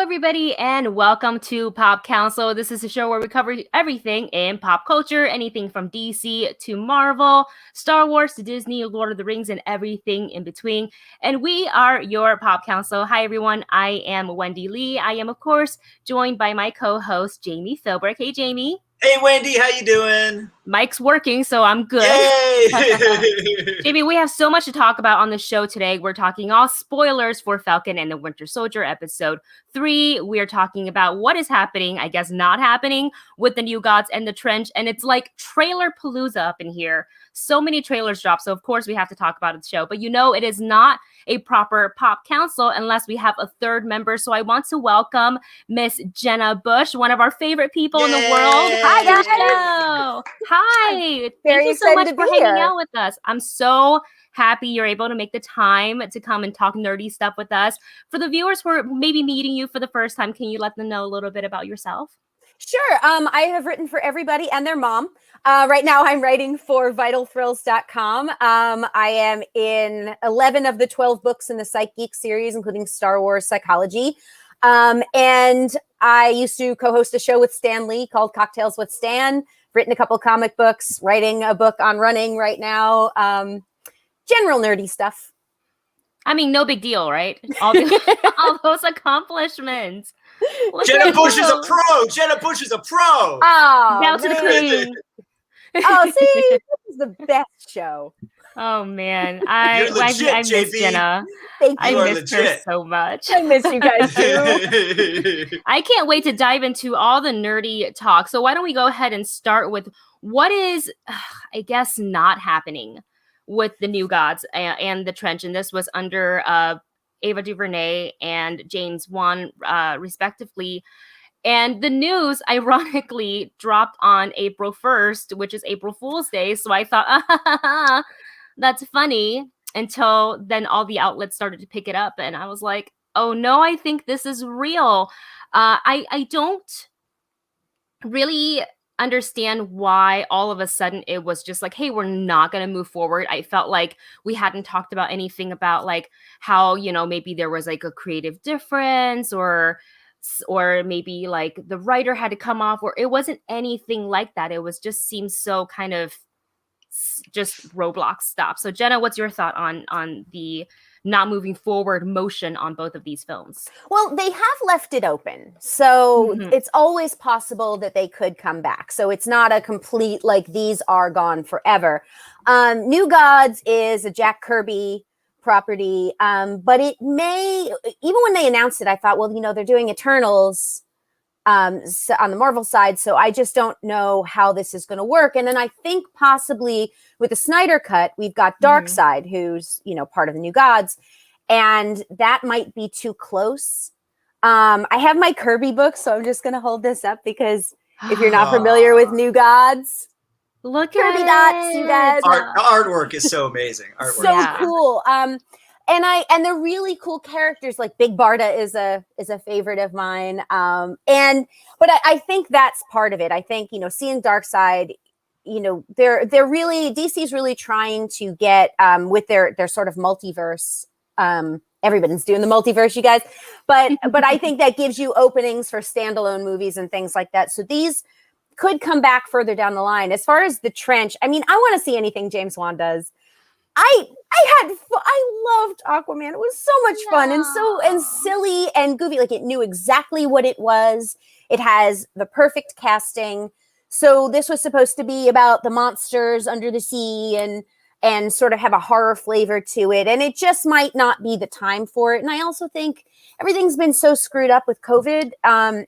everybody, and welcome to Pop Council. This is a show where we cover everything in pop culture, anything from DC to Marvel, Star Wars to Disney, Lord of the Rings, and everything in between. And we are your Pop Council. Hi, everyone. I am Wendy Lee. I am, of course, joined by my co-host, Jami Philbrick. Hey, Jami. Hey, Wendy. How you doing? Mike's working, so I'm good. Yay! Jami, we have so much to talk about on the show today. We're talking all spoilers for Falcon and the Winter Soldier episode 3. We are talking about what is happening, I guess not happening, with the New Gods and the Trench. And it's like trailer palooza up in here. So many trailers dropped. So, of course, we have to talk about the show. But you know, it is not a proper Pop Council unless we have a third member. So I want to welcome Miss Jenna Busch, one of our favorite people in the world. Hi, guys. Hi. Thank you so much for hanging out with us. I'm so happy you're able to make the time to come and talk nerdy stuff with us. For the viewers who are maybe meeting you for the first time, can you let them know a little bit about yourself? Sure. I have written for everybody and their mom. Right now, I'm writing for VitalThrills.com. I am in 11 of the 12 books in the Psych Geek series, including Star Wars Psychology. And I used to co-host a show with Stan Lee called Cocktails with Stan. Written a couple comic books, writing a book on running right now. General nerdy stuff. I mean, no big deal, right? All those accomplishments. Jenna Busch is a pro. Jenna Busch is a pro. Oh, down to the queen. Oh, see, this is the best show. Oh man, I miss Jenna. I missed her so much. I miss you guys too. I can't wait to dive into all the nerdy talk. So why don't we go ahead and start with what is, I guess, not happening with the New Gods and the Trench, and this was under Ava DuVernay and James Wan, respectively. And the news, ironically, dropped on April 1st, which is April Fool's Day. So I thought, that's funny, until then all the outlets started to pick it up. And I was like, oh no, I think this is real. I don't really understand why all of a sudden it was just like, hey, we're not going to move forward. I felt like we hadn't talked about anything about like how, you know, maybe there was like a creative difference or maybe like the writer had to come off, or it wasn't anything like that. It was just seems so kind of just Roblox stuff. So Jenna, what's your thought on the not moving forward motion on both of these films? Well, they have left it open. So it's always possible that they could come back. So it's not a complete, like, these are gone forever. New Gods is a Jack Kirby property. But it may, even when they announced it, I thought, well, you know, they're doing Eternals on the Marvel side. So I just don't know how this is going to work. And then I think possibly with the Snyder Cut, we've got Darkseid, who's, you know, part of the New Gods. And that might be too close. I have my Kirby book, so I'm just going to hold this up because if you're not familiar with New Gods, look Kirby at dots, you guys. Artwork is so amazing. Artwork. So cool. And they're really cool characters. Like Big Barda is a favorite of mine. But I think that's part of it. I think, you know, seeing Darkseid, you know, they're really, DC's really trying to get with their sort of multiverse. Everybody's doing the multiverse, you guys. But I think that gives you openings for standalone movies and things like that. So these could come back further down the line. As far as the Trench, I mean, I want to see anything James Wan does. I loved Aquaman. It was so much fun and silly and goofy. Like, it knew exactly what it was. It has the perfect casting. So this was supposed to be about the monsters under the sea and sort of have a horror flavor to it. And it just might not be the time for it. And I also think everything's been so screwed up with COVID.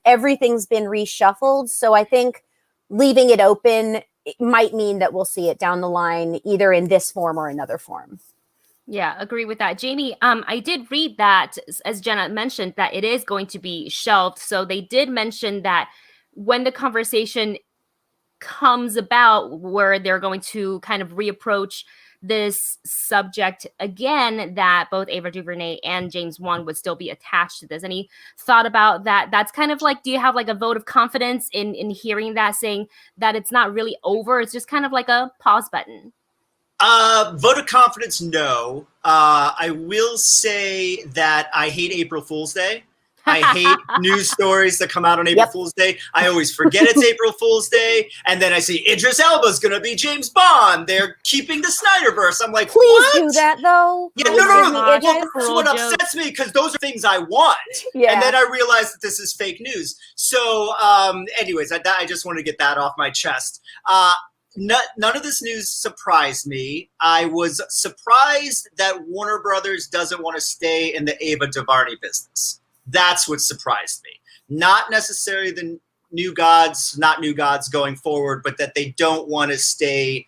Everything's been reshuffled. So I think leaving it open, it might mean that we'll see it down the line, either in this form or another form. Yeah, agree with that. Jami, I did read that, as Jenna mentioned, that it is going to be shelved. So they did mention that when the conversation comes about where they're going to kind of reapproach this subject again, that both Ava DuVernay and James Wan would still be attached to this. Any thought about that? That's kind of like, do you have like a vote of confidence in hearing that, saying that it's not really over? It's just kind of like a pause button. Vote of confidence, no. I will say that I hate April Fool's Day. I hate news stories that come out on April Fool's Day. I always forget it's April Fool's Day. And then I see Idris Elba's going to be James Bond. They're keeping the Snyderverse. I'm like, Please what? do that, though. Yeah, Please no. Idris. Well, that's what upsets me, because those are things I want. Yeah. And then I realized that this is fake news. So anyways, I just want to get that off my chest. None of this news surprised me. I was surprised that Warner Brothers doesn't want to stay in the Ava DuVernay business. That's what surprised me. Not necessarily the not new gods going forward, but that they don't want to stay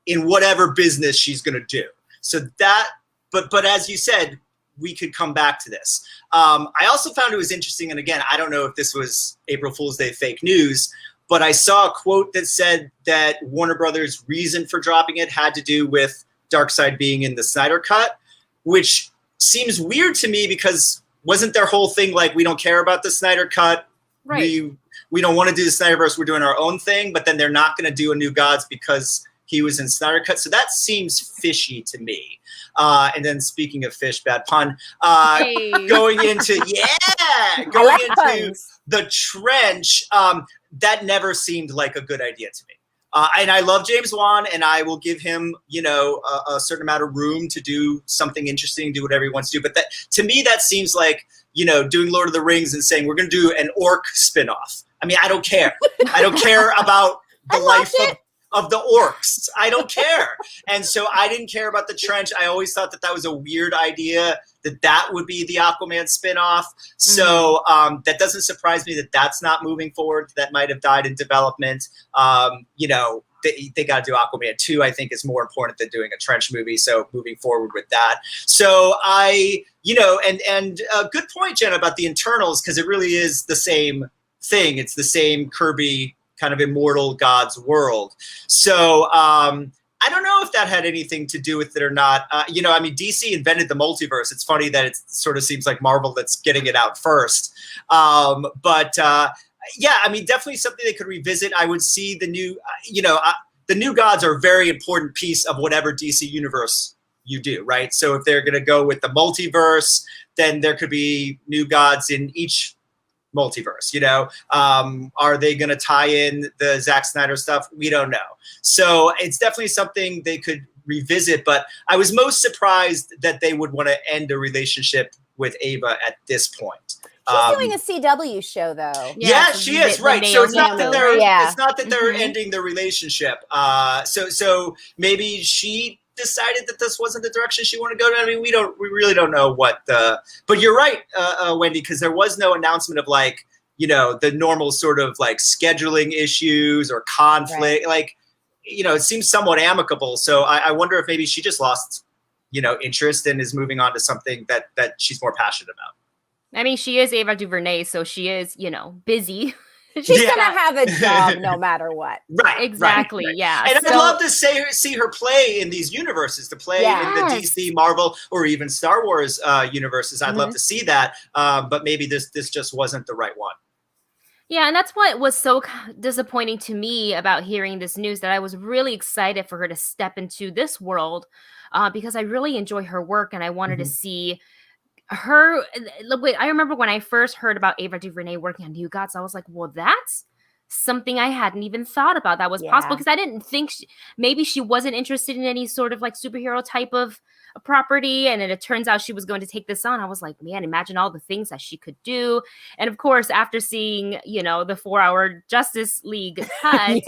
in whatever business she's going to do. So that, but as you said, we could come back to this. I also found it was interesting, and again, I don't know if this was April Fool's Day fake news, but I saw a quote that said that Warner Brothers' reason for dropping it had to do with Darkseid being in the Snyder Cut, which seems weird to me, because wasn't their whole thing like, we don't care about the Snyder Cut, Right. we don't want to do the Snyderverse, we're doing our own thing, but then they're not going to do a New Gods because he was in Snyder Cut. So that seems fishy to me. And then speaking of fish, bad pun, going into the trench, that never seemed like a good idea to me. And I love James Wan, and I will give him, a certain amount of room to do something interesting, do whatever he wants to do. But that, to me, that seems like, doing Lord of the Rings and saying, we're going to do an orc spinoff. I mean, I don't care. I don't care about the life of the orcs. I don't care. And so I didn't care about the trench. I always thought that was a weird idea, that would be the Aquaman spinoff. So that doesn't surprise me that that's not moving forward. That might have died in development. They got to do Aquaman 2, I think, is more important than doing a trench movie. So moving forward with that. So and a good point, Jenna, about the Internals, because it really is the same thing. It's the same Kirby kind of immortal God's world. So I don't know if that had anything to do with it or not. DC invented the multiverse. It's funny that it sort of seems like Marvel that's getting it out first. Definitely something they could revisit. I would see the new, the New Gods are a very important piece of whatever DC universe you do, right? So if they're going to go with the multiverse, then there could be New Gods in each multiverse. Are they going to tie in the Zack Snyder stuff? We don't know. So it's definitely something they could revisit, but I was most surprised that they would want to end a relationship with Ava at this point. She's doing a CW show, though. Yeah, she is, right. So it's not that they're ending the relationship. So maybe she decided that this wasn't the direction she wanted to go to. I mean, we really don't know what but you're right, Wendy, because there was no announcement of the normal sort of scheduling issues or conflict. Right. It seems somewhat amicable. So I wonder if maybe she just lost, interest and is moving on to something that she's more passionate about. I mean, she is Ava DuVernay, so she is, busy. She's gonna have a job no matter what. Right. Exactly. Right. Yeah. And I'd love to see her play in these universes, to play in the DC, Marvel, or even Star Wars universes. I'd love to see that. But maybe this just wasn't the right one. Yeah, and that's what was so disappointing to me about hearing this news, that I was really excited for her to step into this world because I really enjoy her work, and I wanted to see her. I remember when I first heard about Ava DuVernay working on New Gods, I was like, well, that's something I hadn't even thought about that was possible, because I didn't think maybe she wasn't interested in any sort of superhero type of a property, and then it turns out she was going to take this on. I was like, man, imagine all the things that she could do. And of course, after seeing the 4-hour Justice League cut,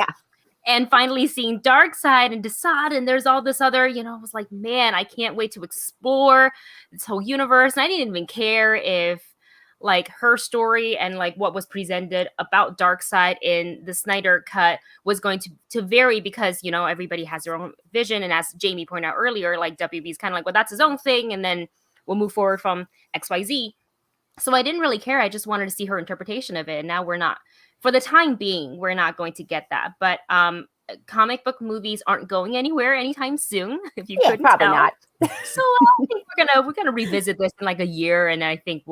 and finally seeing Darkseid and Desaad, and there's all this other, I was like, man, I can't wait to explore this whole universe. And I didn't even care if her story and what was presented about Darkseid in the Snyder Cut was going to vary, because everybody has their own vision, and as Jami pointed out earlier, WB's kind of well, that's his own thing, and then we'll move forward from XYZ. So I didn't really care. I just wanted to see her interpretation of it, and now we're not, for the time being, we're not going to get that. But comic book movies aren't going anywhere anytime soon, if you couldn't probably tell. not. So I think we're gonna revisit this in a year, and I think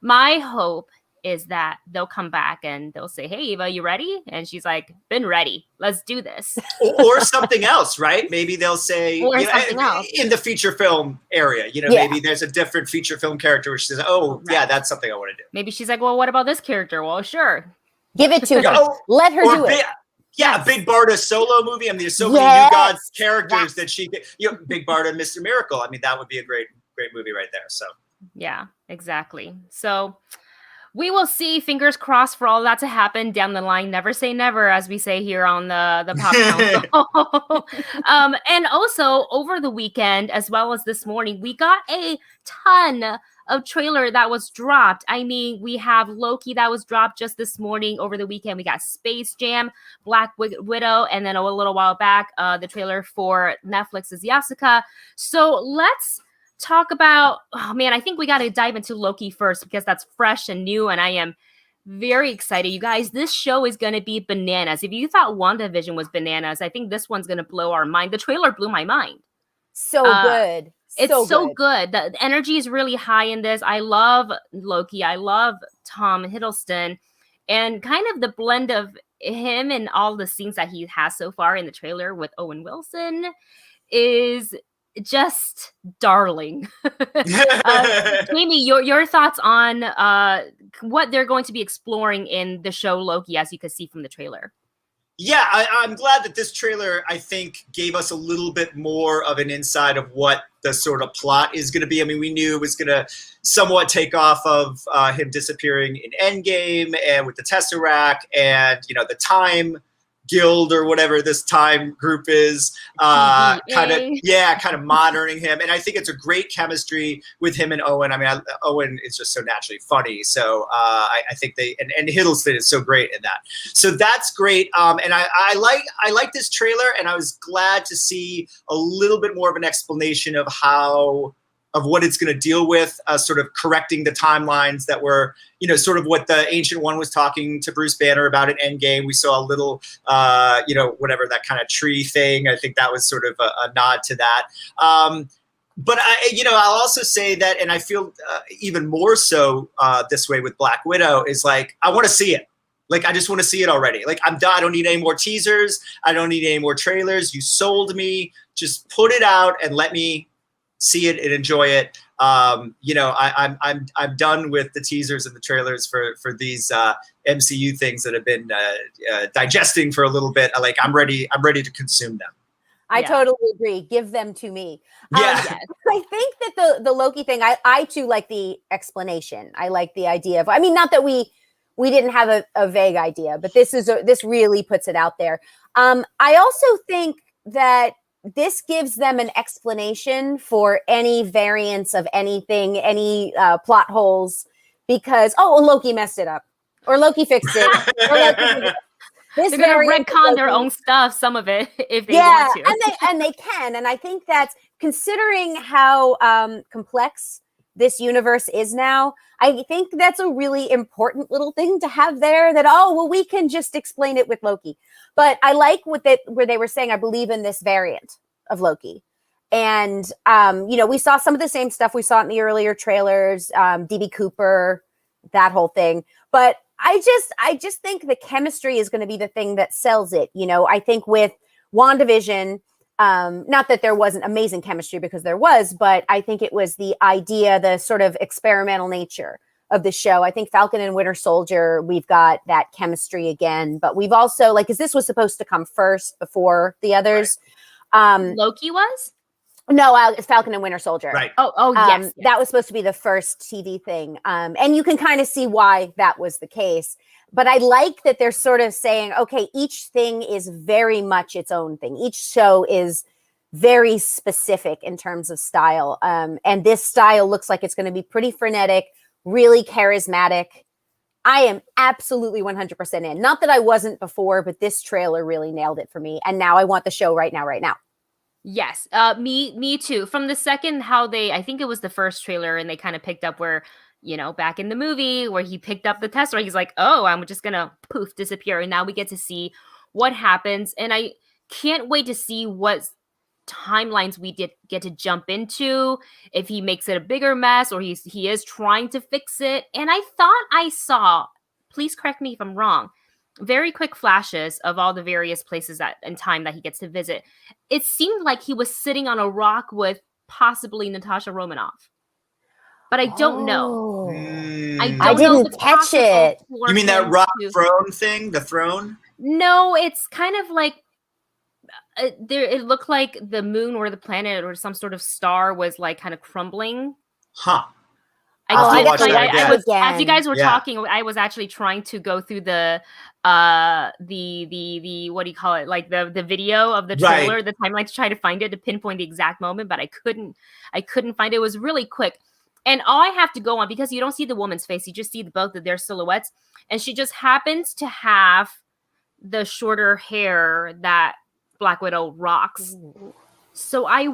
my hope is that they'll come back and they'll say, "Hey, Eva, you ready?" And she's like, "Been ready. Let's do this." Or something else, right? Maybe they'll say, Or you know, something else. in the feature film area, you know, maybe there's a different feature film character which says, "Oh, yeah, that's something I want to do." Maybe she's like, "Well, what about this character?" Well, sure. Give it to her. Let her do it. Yeah, Yes. a Big Barda solo movie. I mean, there's so many New Gods characters that she could, you know, Big Barda and Mr. Miracle. I mean, that would be a great movie right there. So Yeah, exactly. So we will see. Fingers crossed for all that to happen down the line. Never say never, as we say here on the Pop Council. And also over the weekend, as well as this morning, we got a ton of trailer that was dropped. I mean, we have Loki that was dropped just this morning. Over the weekend, we got Space Jam, Black Widow, and then a little while back, the trailer for Netflix's Yasuke. So let's talk about, oh man, I think we got to dive into Loki first because that's fresh and new, and I am very excited. You guys, this show is going to be bananas. If you thought WandaVision was bananas, I think this one's going to blow our mind. The trailer blew my mind. So good. It's so good. The energy is really high in this. I love Loki. I love Tom Hiddleston, and kind of the blend of him and all the scenes that he has so far in the trailer with Owen Wilson is just darling. Jamie, your thoughts on what they're going to be exploring in the show Loki, as you can see from the trailer. Yeah, I'm glad that this trailer, I think, gave us a little bit more of an insight of what the sort of plot is going to be. I mean, we knew it was going to somewhat take off of him disappearing in Endgame and with the Tesseract and, you know, the Time Guild or whatever this time group is, kind of monitoring him. And I think it's a great chemistry with him and Owen. I mean, Owen is just so naturally funny. So I think and Hiddleston is so great in that. So that's great. And I like this trailer, and I was glad to see a little bit more of an explanation of what it's going to deal with, sort of correcting the timelines that were, you know, sort of what the Ancient One was talking to Bruce Banner about at Endgame. We saw a little, you know, whatever, that kind of tree thing. I think that was sort of a nod to that. But I'll also say that, and I feel even more so this way with Black Widow, is like, I want to see it. Like, I just want to see it already. Like, I'm done. I don't need any more teasers. I don't need any more trailers. You sold me. Just put it out and let me see it and enjoy it. I'm done with the teasers and the trailers for these MCU things that have been digesting for a little bit. Like, I'm ready to consume them. I totally agree. Give them to me. Yeah. I think that the Loki thing, I too like the explanation. I like the idea of, I mean, not that we didn't have a vague idea, but this really puts it out there. I also think that this gives them an explanation for any variance of anything, any plot holes, because, Loki messed it up, or Loki fixed it. They're going to retcon their own stuff, some of it, if they want to. and they can. And I think that's, considering how complex this universe is now, I think that's a really important little thing to have there, that, we can just explain it with Loki. But I like where they were saying, I believe in this variant of Loki. And, we saw some of the same stuff we saw in the earlier trailers, DB Cooper, that whole thing. But I just think the chemistry is going to be the thing that sells it. You know, I think with WandaVision, not that there wasn't amazing chemistry, because there was, but I think it was the idea, the sort of experimental nature of the show. I think Falcon and Winter Soldier, we've got that chemistry again, but we've also, like, because this was supposed to come first before the others. Right. Loki was? No, it's Falcon and Winter Soldier. Right. Yes. That was supposed to be the first TV thing. And you can kind of see why that was the case. But I like that they're sort of saying, okay, each thing is very much its own thing. Each show is very specific in terms of style. And this style looks like it's going to be pretty frenetic, really charismatic. I am absolutely 100% in. Not that I wasn't before, but this trailer really nailed it for me. And now I want the show right now. Yes, me too. From the second I think it was the first trailer, and they kind of picked up where, back in the movie where he picked up the Tesseract, he's like, oh, I'm just going to poof, disappear. And now we get to see what happens. And I can't wait to see what timelines we did get to jump into, if he makes it a bigger mess or he is trying to fix it. And I thought I saw, please correct me if I'm wrong, very quick flashes of all the various places that in time that he gets to visit. It seemed like he was sitting on a rock with possibly Natasha Romanoff, but I don't know. I didn't catch it. You mean that rock throne thing? The throne? No, it's kind of like it looked like the moon or the planet or some sort of star was like kind of crumbling. Huh. I was, as you guys were talking, I was actually trying to go through the what do you call it? Like the video of the trailer, the timeline, to try to find it, to pinpoint the exact moment, but I couldn't find it. It was really quick. And all I have to go on, because you don't see the woman's face, you just see both of their silhouettes, and she just happens to have the shorter hair that Black Widow rocks. Ooh. So I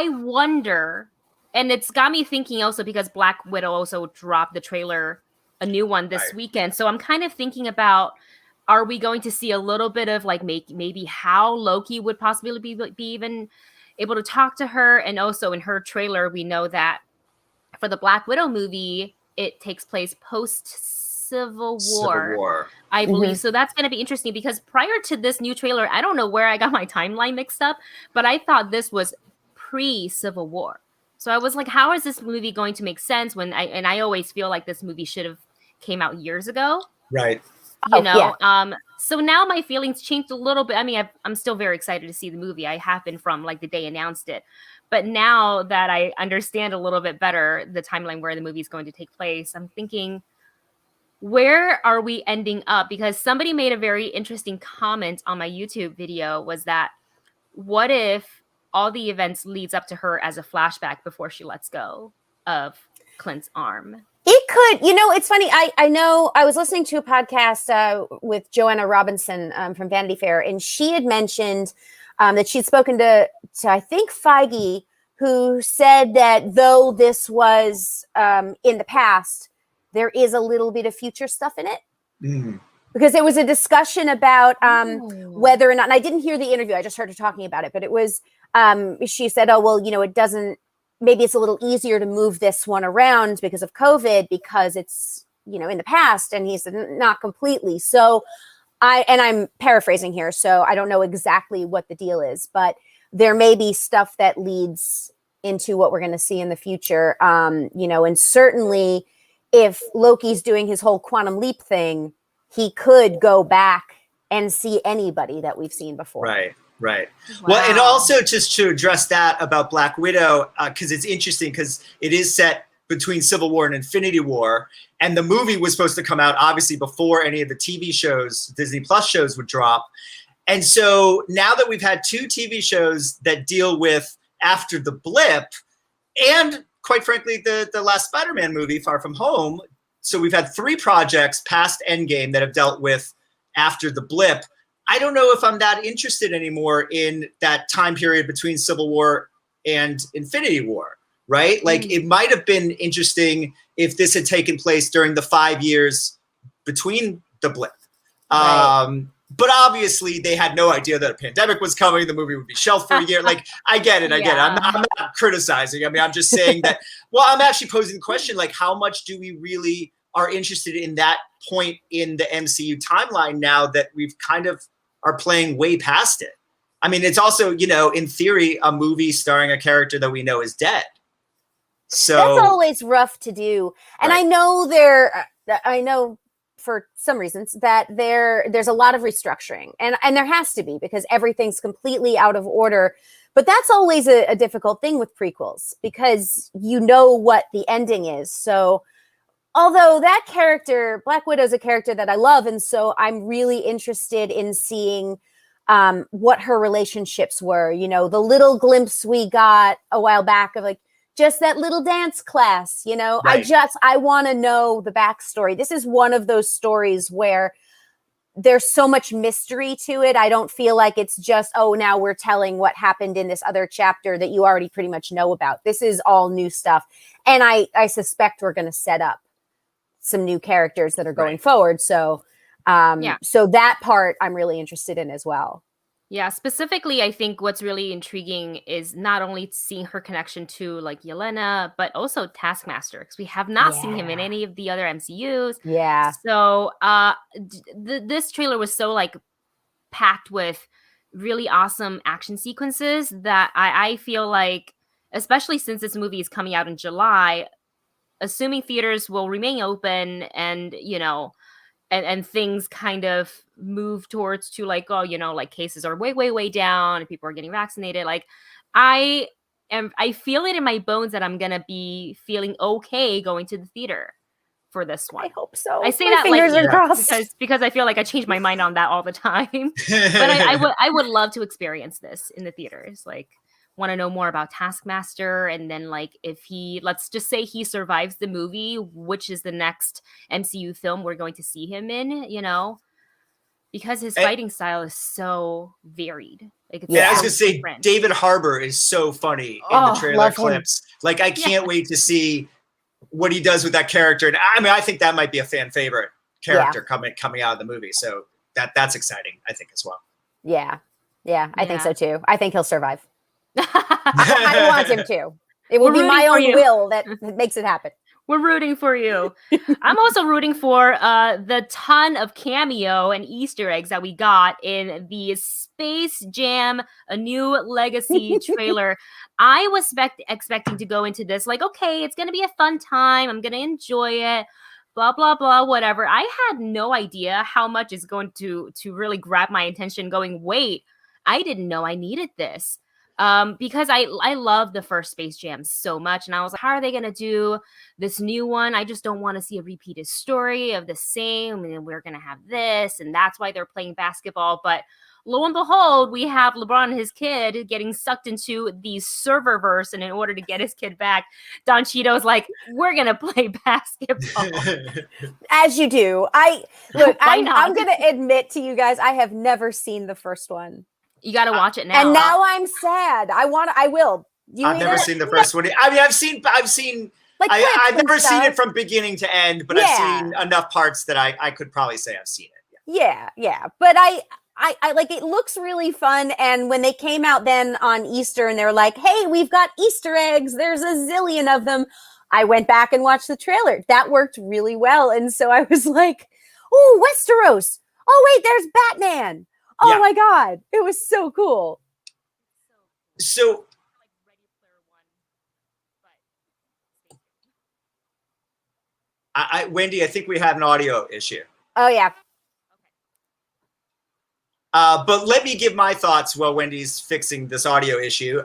wonder, and it's got me thinking also because Black Widow also dropped the trailer, a new one this weekend. So I'm kind of thinking about, are we going to see a little bit of like maybe how Loki would possibly be even able to talk to her? And also in her trailer, we know that for the Black Widow movie, it takes place post-Civil War. I believe. So that's going to be interesting because prior to this new trailer, I don't know where I got my timeline mixed up, but I thought this was pre-Civil War. So I was like, how is this movie going to make sense when I always feel like this movie should have came out years ago. Right. You know, so now my feelings changed a little bit. I mean, I'm still very excited to see the movie. I have been from like the day announced it. But now that I understand a little bit better the timeline where the movie is going to take place, I'm thinking, where are we ending up? Because somebody made a very interesting comment on my YouTube video, was that what if all the events leads up to her as a flashback before she lets go of Clint's arm? It could, you know, it's funny. I know I was listening to a podcast with Joanna Robinson from Vanity Fair, and she had mentioned that she'd spoken to I think Feige, who said that though this was in the past, there is a little bit of future stuff in it. Mm-hmm. Because there was a discussion about whether or not, and I didn't hear the interview, I just heard her talking about it, but it was, she said, oh, well, you know, it doesn't, maybe it's a little easier to move this one around because of COVID, because it's, you know, in the past. And he said, not completely. So I'm paraphrasing here, so I don't know exactly what the deal is, but there may be stuff that leads into what we're going to see in the future. You know, and certainly if Loki's doing his whole quantum leap thing, he could go back and see anybody that we've seen before. Right. Right. Wow. Well, and also just to address that about Black Widow, because it's interesting because it is set between Civil War and Infinity War, and the movie was supposed to come out obviously before any of the TV shows, Disney Plus shows would drop. And so now that we've had 2 TV shows that deal with after the blip, and quite frankly, the last Spider-Man movie, Far From Home, so we've had 3 projects past Endgame that have dealt with after the blip. I don't know if I'm that interested anymore in that time period between Civil War and Infinity War, right? Like it might have been interesting if this had taken place during the 5 years between the blip. Right. But obviously they had no idea that a pandemic was coming. The movie would be shelved for a year. Like, I get it. I'm not criticizing. I mean, I'm just saying that, well, I'm actually posing the question, like, how much do we really are interested in that point in the MCU timeline now that we've kind of are playing way past it? I mean, it's also, you know, in theory, a movie starring a character that we know is dead. So that's always rough to do. And right. I know for some reasons that there's a lot of restructuring, and there has to be, because everything's completely out of order. But that's always a difficult thing with prequels, because you know what the ending is. So although that character, Black Widow, is a character that I love, and so I'm really interested in seeing what her relationships were. You know, the little glimpse we got a while back of like just that little dance class, you know, right. I want to know the backstory. This is one of those stories where there's so much mystery to it. I don't feel like it's just, oh, now we're telling what happened in this other chapter that you already pretty much know about. This is all new stuff. And I suspect we're going to set up some new characters that are going forward. So, so that part I'm really interested in as well. Yeah, specifically, I think what's really intriguing is not only seeing her connection to like Yelena, but also Taskmaster, because we have not seen him in Yeah. any of the other MCUs. Yeah. So, this trailer was so like packed with really awesome action sequences that I feel like, especially since this movie is coming out in July, assuming theaters will remain open and and things kind of move towards to like, oh, like cases are way down and people are getting vaccinated. Like I I feel it in my bones that I'm gonna be feeling okay going to the theater for this one. I hope so. I say My that fingers like are crossed. because I feel like I change my mind on that all the time. But I would love to experience this in the theaters. Like, want to know more about Taskmaster, and then like if let's just say he survives the movie, which is the next MCU film we're going to see him in, because his fighting style is so varied. Like, it's I was so gonna say different. David Harbour is so funny in the trailer clips. Like I can't wait to see what he does with that character. And I mean, I think that might be a fan favorite character coming out of the movie. So that's exciting, I think, as well. Yeah, I think so too. I think he'll survive. I want him to. It will be my own will that makes it happen. We're rooting for you. I'm also rooting for the ton of cameo and Easter eggs that we got in the Space Jam: A New Legacy trailer. I was expecting to go into this like, okay, it's going to be a fun time. I'm going to enjoy it. Blah, blah, blah, whatever. I had no idea how much is going to really grab my attention going, wait, I didn't know I needed this. Because I love the first Space Jam so much. And I was like, how are they going to do this new one? I just don't want to see a repeated story of the same. And we're going to have this. And that's why they're playing basketball. But lo and behold, we have Lebron and his kid getting sucked into the serververse. And in order to get his kid back, Don Cheeto's like, we're going to play basketball. As you do. I'm going to admit to you guys, I have never seen the first one. You got to watch it now. And now I'm sad. I will. I've never seen the first one. I mean, I've seen like I've never seen it from beginning to end, but I've seen enough parts that I could probably say I've seen it. Yeah. But I like, it looks really fun. And when they came out then on Easter and they were like, hey, we've got Easter eggs, there's a zillion of them, I went back and watched the trailer. That worked really well. And so I was like, oh, Westeros. Oh, wait, there's Batman. Oh my God. It was so cool. So Wendy, I think we have an audio issue. Oh yeah. But let me give my thoughts while Wendy's fixing this audio issue.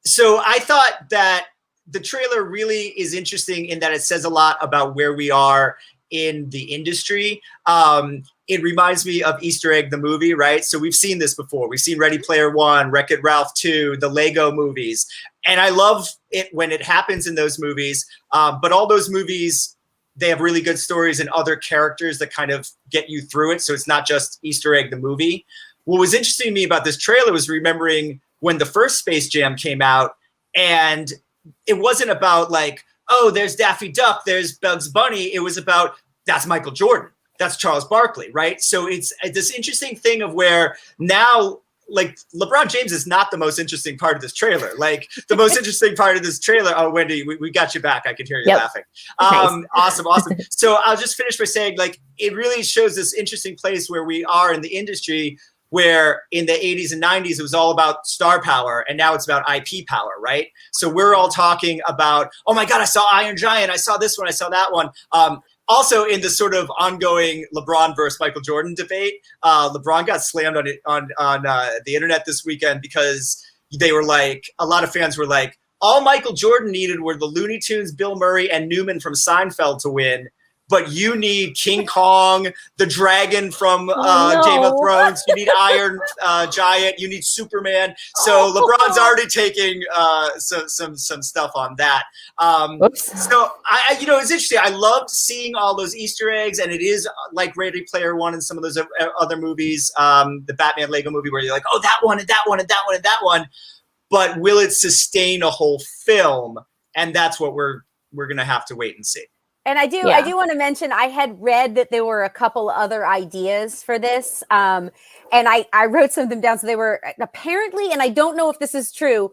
So I thought that the trailer really is interesting in that it says a lot about where we are in the industry. It reminds me of Easter Egg, the movie, right? So we've seen this before. We've seen Ready Player One, Wreck-It Ralph 2, the Lego movies. And I love it when it happens in those movies. But all those movies, they have really good stories and other characters that kind of get you through it. So it's not just Easter Egg, the movie. What was interesting to me about this trailer was remembering when the first Space Jam came out, and it wasn't about like, oh, there's Daffy Duck, there's Bugs Bunny. It was about, that's Michael Jordan, that's Charles Barkley, right? So it's this interesting thing of where now, like, LeBron James is not the most interesting part of this trailer. Like, the most interesting part of this trailer, oh, Wendy, we got you back. I can hear you laughing. Nice. Awesome. So I'll just finish by saying, like, it really shows this interesting place where we are in the industry, where in the 80s and 90s, it was all about star power, and now it's about IP power, right? So we're all talking about, oh my God, I saw Iron Giant, I saw this one, I saw that one. Also, in the sort of ongoing LeBron versus Michael Jordan debate, LeBron got slammed on the internet this weekend because they were like, a lot of fans were like, all Michael Jordan needed were the Looney Tunes, Bill Murray, and Newman from Seinfeld to win. But you need King Kong, the dragon from Game of Thrones. You need Iron Giant. You need Superman. So LeBron's already taking some stuff on that. So it's interesting. I loved seeing all those Easter eggs, and it is like Ready Player One and some of those other movies, the Batman Lego movie, where you're like, oh, that one and that one and that one and that one. But will it sustain a whole film? And that's what we're gonna have to wait and see. And I do want to mention, I had read that there were a couple other ideas for this. And I wrote some of them down. So they were apparently, and I don't know if this is true,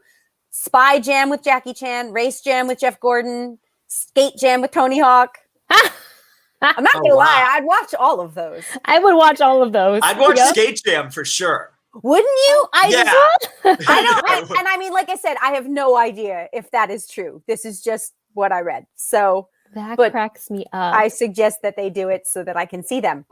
Spy Jam with Jackie Chan, Race Jam with Jeff Gordon, Skate Jam with Tony Hawk. I'm not going to lie. I'd watch all of those. I would watch all of those. I'd watch Skate Jam for sure. Wouldn't you? I know. And I mean, like I said, I have no idea if that is true. This is just what I read. So that cracks me up. I suggest that they do it so that I can see them.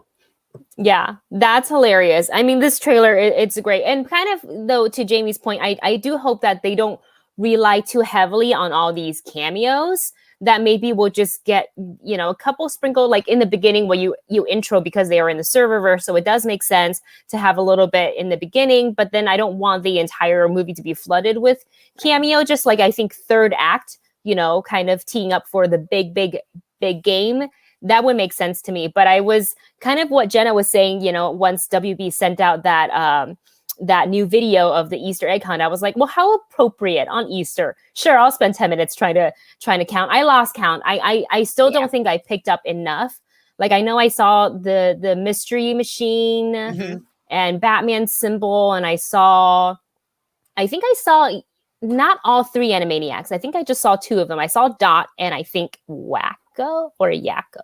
Yeah, that's hilarious. I mean, this trailer, it's great. And kind of, though, to Jamie's point, I do hope that they don't rely too heavily on all these cameos, that maybe we'll just get, you know, a couple sprinkled like in the beginning where you intro because they are in the serververse. So it does make sense to have a little bit in the beginning, but then I don't want the entire movie to be flooded with cameo, just like I think third act, you know, kind of teeing up for the big game. That would make sense to me. But I was kind of what Jenna was saying, you know, once WB sent out that new video of the Easter egg hunt, I was like, well, how appropriate on Easter. Sure, I'll spend 10 minutes trying to count. I lost count. I still don't think I picked up enough. Like, I know I saw the mystery machine and Batman symbol, and I think I saw not all three Animaniacs. I think I just saw two of them. I saw Dot and I think Wacko or Yakko.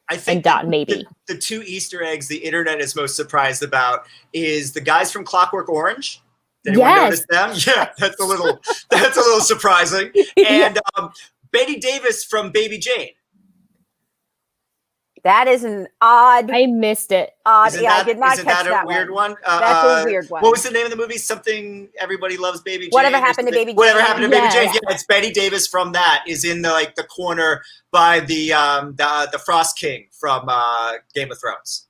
I think and Dot, maybe. The two Easter eggs the internet is most surprised about is the guys from Clockwork Orange. Did anyone notice them? Yeah, that's a little surprising. And Bette Davis from Baby Jane. That is an odd. I missed it. I did not catch that. Isn't that a weird one? That's a weird one. What was the name of the movie? Something Everybody Loves Baby Jane. Whatever Happened to Baby Jane? Whatever Happened to Baby Jane? Yeah, it's Bette Davis from that. Is in the corner by the Frost King from Game of Thrones.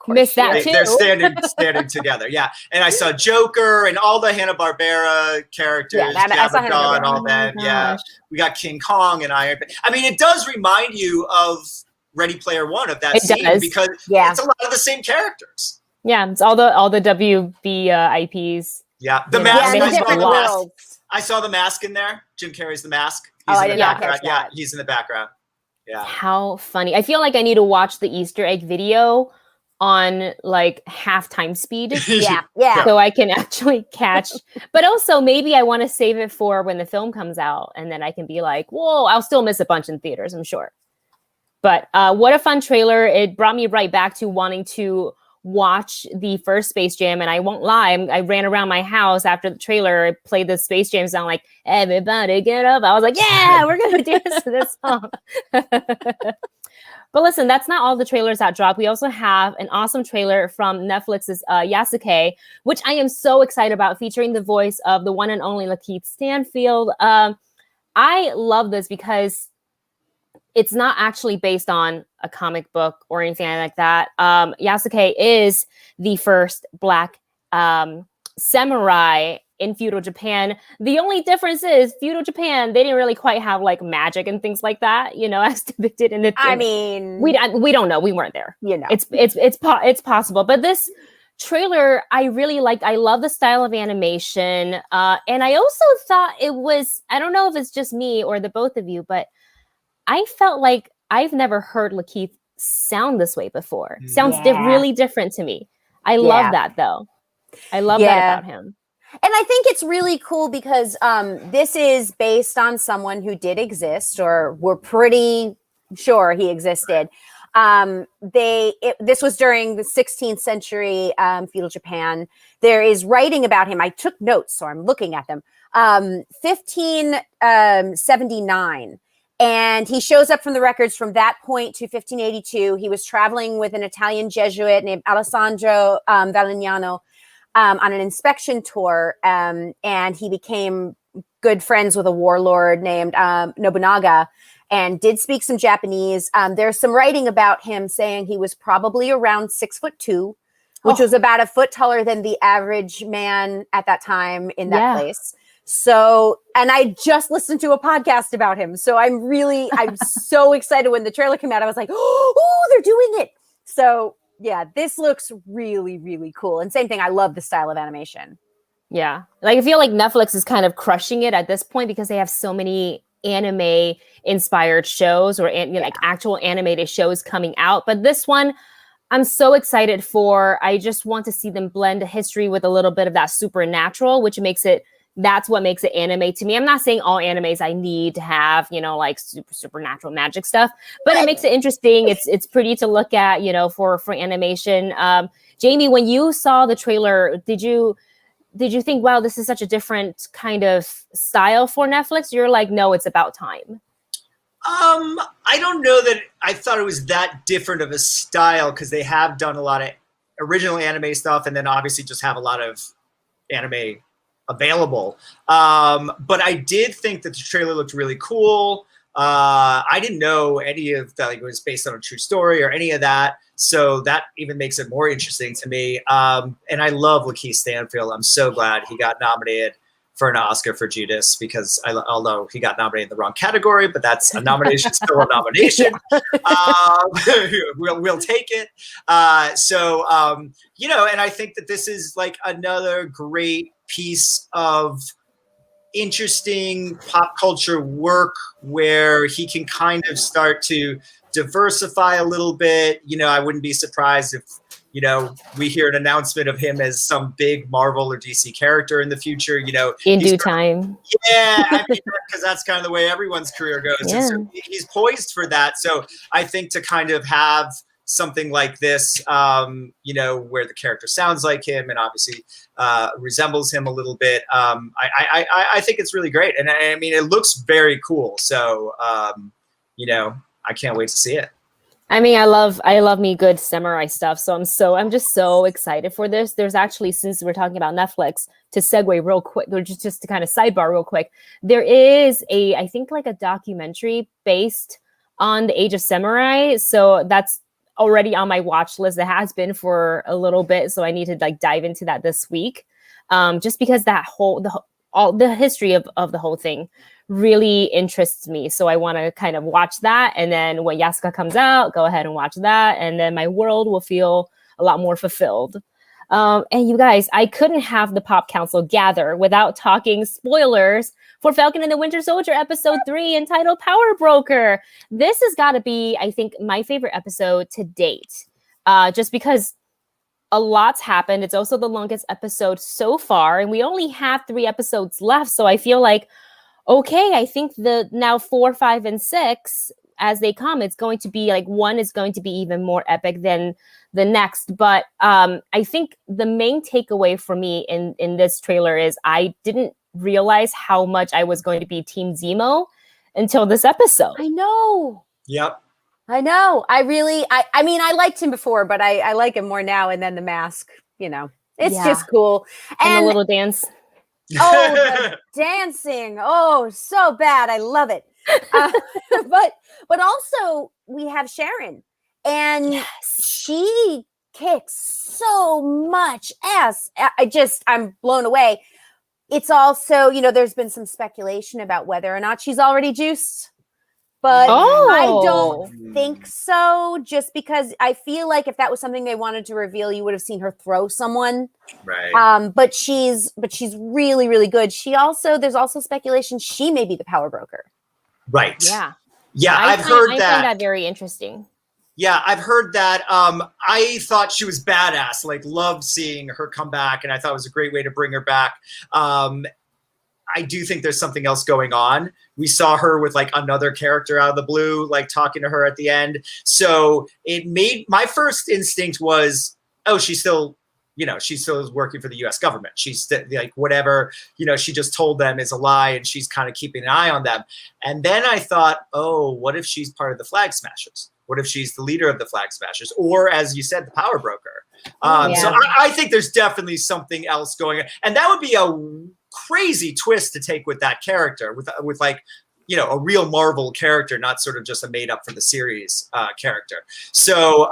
Missed that too. They're standing together. Yeah, and I saw Joker and all the Hanna-Barbera characters. Yeah, I saw Hanna-Barbera. All that. Yeah, we got King Kong and Iron Man. I mean, it does remind you of Ready Player One of that scene because it's a lot of the same characters. Yeah, it's all the WB IPs. Yeah, the mask. I saw the mask in there. Jim Carrey's The Mask. He's in the background. Yeah, he's in the background. Yeah. How funny! I feel like I need to watch the Easter egg video on like halftime speed. yeah. So I can actually catch. But also maybe I want to save it for when the film comes out, and then I can be like, whoa! I'll still miss a bunch in theaters, I'm sure. But what a fun trailer. It brought me right back to wanting to watch the first Space Jam. And I won't lie, I ran around my house after the trailer, played the Space Jam sound like, everybody get up. I was like, yeah, we're going to dance to this song. But listen, that's not all the trailers that dropped. We also have an awesome trailer from Netflix's Yasuke, which I am so excited about, featuring the voice of the one and only Lakeith Stanfield. I love this because it's not actually based on a comic book or anything like that. Yasuke is the first Black samurai in feudal Japan. The only difference is feudal Japan, they didn't really quite have like magic and things like that, you know, as depicted in the. I mean, we don't know. We weren't there. You know, it's possible. But this trailer, I really liked. I love the style of animation, and I also thought it was. I don't know if it's just me or the both of you, but I felt like I've never heard Lakeith sound this way before. Sounds really different to me. I love that, though. I love that about him. And I think it's really cool because this is based on someone who did exist, or we're pretty sure he existed. This was during the 16th century feudal Japan. There is writing about him. I took notes, so I'm looking at them. 1579. And he shows up from the records from that point to 1582. He was traveling with an Italian Jesuit named Alessandro Valignano on an inspection tour. And he became good friends with a warlord named Nobunaga and did speak some Japanese. There's some writing about him saying he was probably around 6'2", which was about a foot taller than the average man at that time in that place. So, and I just listened to a podcast about him. So I'm so excited when the trailer came out. I was like, oh, they're doing it. So yeah, this looks really, really cool. And same thing, I love the style of animation. Yeah. Like, I feel like Netflix is kind of crushing it at this point because they have so many anime inspired shows or like actual animated shows coming out. But this one, I'm so excited for. I just want to see them blend history with a little bit of that supernatural, which that's what makes it anime to me. I'm not saying all animes I need to have, like supernatural magic stuff, but it makes it interesting. It's pretty to look at, for animation. Jami, when you saw the trailer, did you think, wow, this is such a different kind of style for Netflix? You're like, no, it's about time. I don't know that I thought it was that different of a style, because they have done a lot of original anime stuff and then obviously just have a lot of anime available. But I did think that the trailer looked really cool. I didn't know any of that, like it was based on a true story or any of that. So that even makes it more interesting to me. And I love Lakeith Stanfield. I'm so glad he got nominated for an Oscar for Judas, because although he got nominated in the wrong category, but that's a nomination, still a nomination. We'll take it. And I think that this is like another great piece of interesting pop culture work where he can kind of start to diversify a little bit. I wouldn't be surprised if we hear an announcement of him as some big Marvel or DC character in the future, in due time. Yeah, I mean, because that's kind of the way everyone's career goes. Yeah. And so he's poised for that. So I think to kind of have something like this, where the character sounds like him and obviously resembles him a little bit, I think it's really great. And I mean, it looks very cool. So, I can't wait to see it. I mean, I love me good samurai stuff. So I'm just so excited for this. There's actually, since we're talking about Netflix, to segue real quick, or just to kind of sidebar real quick, there is I think like a documentary based on the Age of Samurai. So that's already on my watch list. It has been for a little bit. So I need to like dive into that this week. Just because that all the history of the whole thing really interests me. So I want to kind of watch that. And then when Yasuke comes out, go ahead and watch that. And then my world will feel a lot more fulfilled. And you guys, I couldn't have the Pop Council gather without talking spoilers for Falcon and the Winter Soldier episode 3 entitled Power Broker. This has got to be, I think, my favorite episode to date. Just because a lot's happened. It's also the longest episode so far. And we only have 3 episodes left. So I feel like, okay, I think the now 4, 5, and 6, as they come, it's going to be like 1 is going to be even more epic than the next. But I think the main takeaway for me in this trailer is I didn't realize how much I was going to be Team Zemo until this episode. I know. Yep. I know. I mean, I liked him before, but I like him more now. And then the mask, it's just cool. And the little dance. Oh, the dancing. Oh, so bad. I love it. But also we have Sharon, and she kicks so much ass. I'm blown away. It's also, there's been some speculation about whether or not she's already juiced. But I don't think so, just because I feel like if that was something they wanted to reveal, you would have seen her throw someone. Right. But she's really, really good. There's also speculation she may be the power broker. Right. Yeah. Yeah, I find that very interesting. Yeah, I've heard that. I thought she was badass. Like, loved seeing her come back, and I thought it was a great way to bring her back. I do think there's something else going on. We saw her with like another character out of the blue, like talking to her at the end. So it made my first instinct was, oh, she's still working for the US government. She's like, whatever, she just told them is a lie, and she's kind of keeping an eye on them. And then I thought, oh, what if she's part of the Flag Smashers? What if she's the leader of the Flag Smashers? Or as you said, the power broker. So I think there's definitely something else going on. And that would be a crazy twist to take with that character, with like, a real Marvel character, not sort of just a made up for the series character. So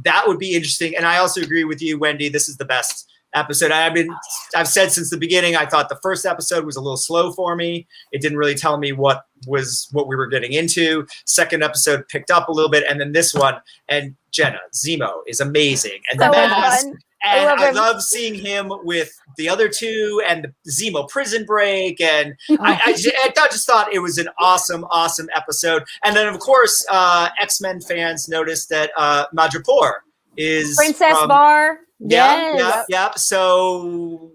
that would be interesting. And I also agree with you, Wendy. This is the best episode. I've said since the beginning, I thought the first episode was a little slow for me. It didn't really tell me what we were getting into. Second episode picked up a little bit, and then this one, and Jenna Zemo is amazing. And the mask, And I him. love seeing him with the other two and the Zemo prison break. And I just thought it was an awesome, awesome episode. And then, of course, X-Men fans noticed that Madripoor is Princess Bar. Yeah. So,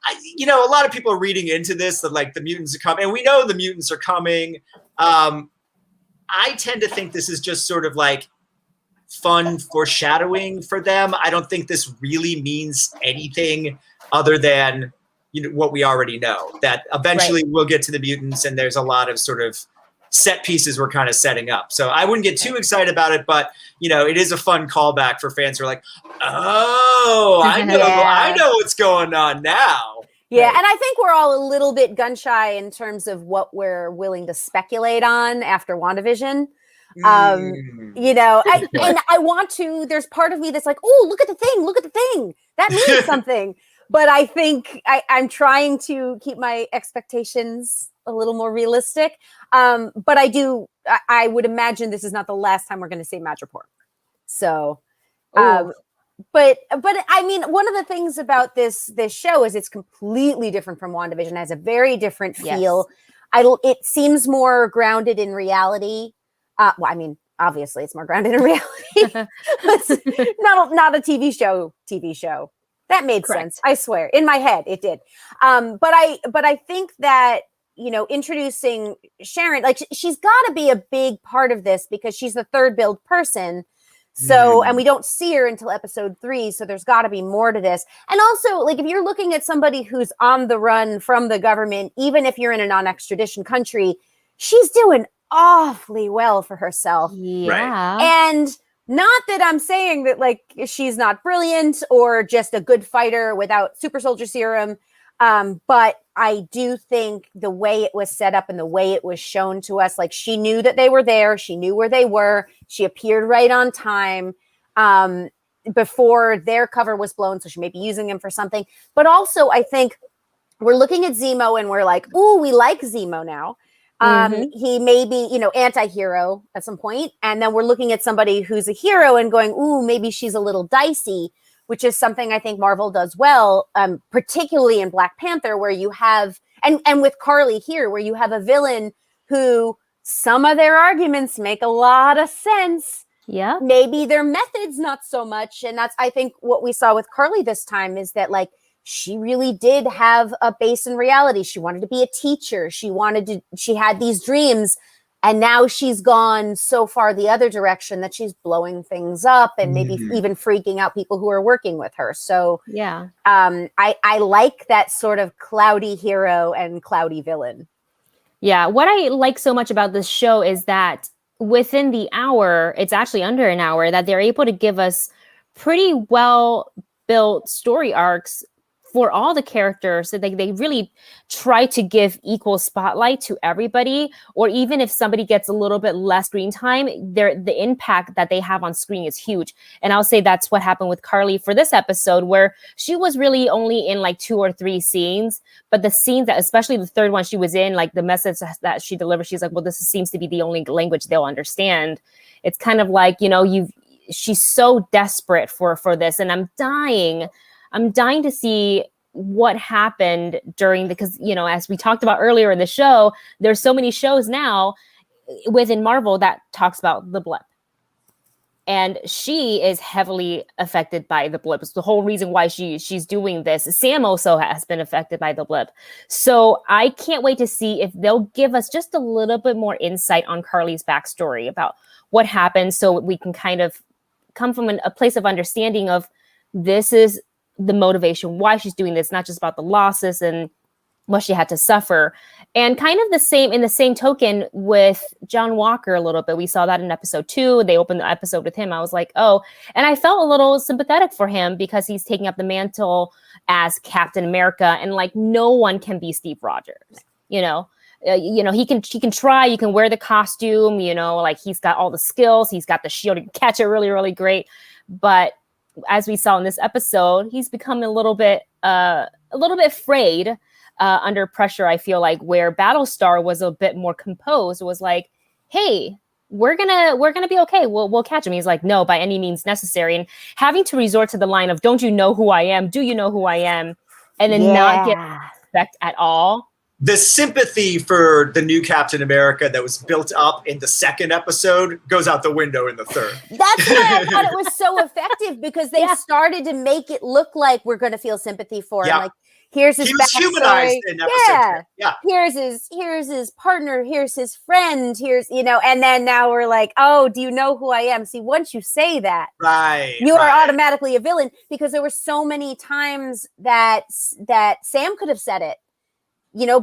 a lot of people are reading into this that like the mutants are coming, and we know the mutants are coming. I tend to think this is just sort of like fun foreshadowing for them. I don't think this really means anything other than what we already know, that eventually we'll get to the mutants, and there's a lot of sort of set pieces we're kind of setting up. So I wouldn't get too excited about it, but it is a fun callback for fans who are like, oh, I know what's going on now. Yeah, and I think we're all a little bit gun shy in terms of what we're willing to speculate on after WandaVision. And I want to, there's part of me that's like, oh, look at the thing. That means something. But I think I'm trying to keep my expectations a little more realistic. But I would imagine this is not the last time we're going to see Madripoor. So, but I mean, one of the things about this show is it's completely different from WandaVision. It has a very different feel. Yes. It seems more grounded in reality. Well, I mean, obviously it's more grounded in reality. It's not a TV show. That made sense. I swear. In my head, it did. But I think that, introducing Sharon, like she's got to be a big part of this because she's the third build person. So, and we don't see her until episode 3. So there's got to be more to this. And also, like, if you're looking at somebody who's on the run from the government, even if you're in a non-extradition country, she's doing awfully well for herself. Yeah. And not that I'm saying that like she's not brilliant or just a good fighter without super soldier serum. But I do think the way it was set up and the way it was shown to us, like she knew that they were there. She knew where they were. She appeared right on time before their cover was blown. So she may be using them for something. But also I think we're looking at Zemo and we're like, ooh, we like Zemo now. He may be, anti-hero at some point. And then we're looking at somebody who's a hero and going, ooh, maybe she's a little dicey, which is something I think Marvel does well, particularly in Black Panther, where you have, and with Carly here, where you have a villain who some of their arguments make a lot of sense. Yeah. Maybe their methods, not so much. And that's, I think, what we saw with Carly this time is that, like, she really did have a base in reality. She wanted to be a teacher. She had these dreams. And now she's gone so far the other direction that she's blowing things up and maybe even freaking out people who are working with her. So yeah, I like that sort of cloudy hero and cloudy villain. Yeah. What I like so much about this show is that within the hour, it's actually under an hour, that they're able to give us pretty well built story arcs for all the characters. So they really try to give equal spotlight to everybody, or even if somebody gets a little bit less screen time, the impact that they have on screen is huge. And I'll say that's what happened with Carly for this episode, where she was really only in like 2 or 3 scenes, but the scenes that, especially the third one she was in, like the message that she delivered, she's like, well, this seems to be the only language they'll understand. It's kind of like, she's so desperate for this, and I'm dying to see what happened because, as we talked about earlier in the show, there's so many shows now within Marvel that talks about the blip. And she is heavily affected by the blip. It's the whole reason why she's doing this. Sam also has been affected by the blip. So I can't wait to see if they'll give us just a little bit more insight on Carly's backstory about what happened, so we can kind of come from a place of understanding of this is the motivation why she's doing this, not just about the losses and what she had to suffer. And kind of in the same token with John Walker a little bit. We saw that in episode 2. They opened the episode with him. I was like, oh, and I felt a little sympathetic for him because he's taking up the mantle as Captain America, and like no one can be Steve Rogers. He can try, you can wear the costume, like he's got all the skills, he's got the shield, he can catch it really, really great. But as we saw in this episode, he's become a little bit afraid under pressure. I feel like where Battlestar was a bit more composed, was like, hey, we're gonna be okay. We'll catch him. He's like, no, by any means necessary. And having to resort to the line of, don't you know who I am? Do you know who I am? And then not get respect at all. The sympathy for the new Captain America that was built up in the second episode goes out the window in the third. That's why I thought it was so effective, because they started to make it look like we're going to feel sympathy for him. Like, here's his humanized in episode 2. Here's his partner. Here's his friend. Here's, and then now we're like, oh, do you know who I am? See, once you say that, you are automatically a villain, because there were so many times that Sam could have said it.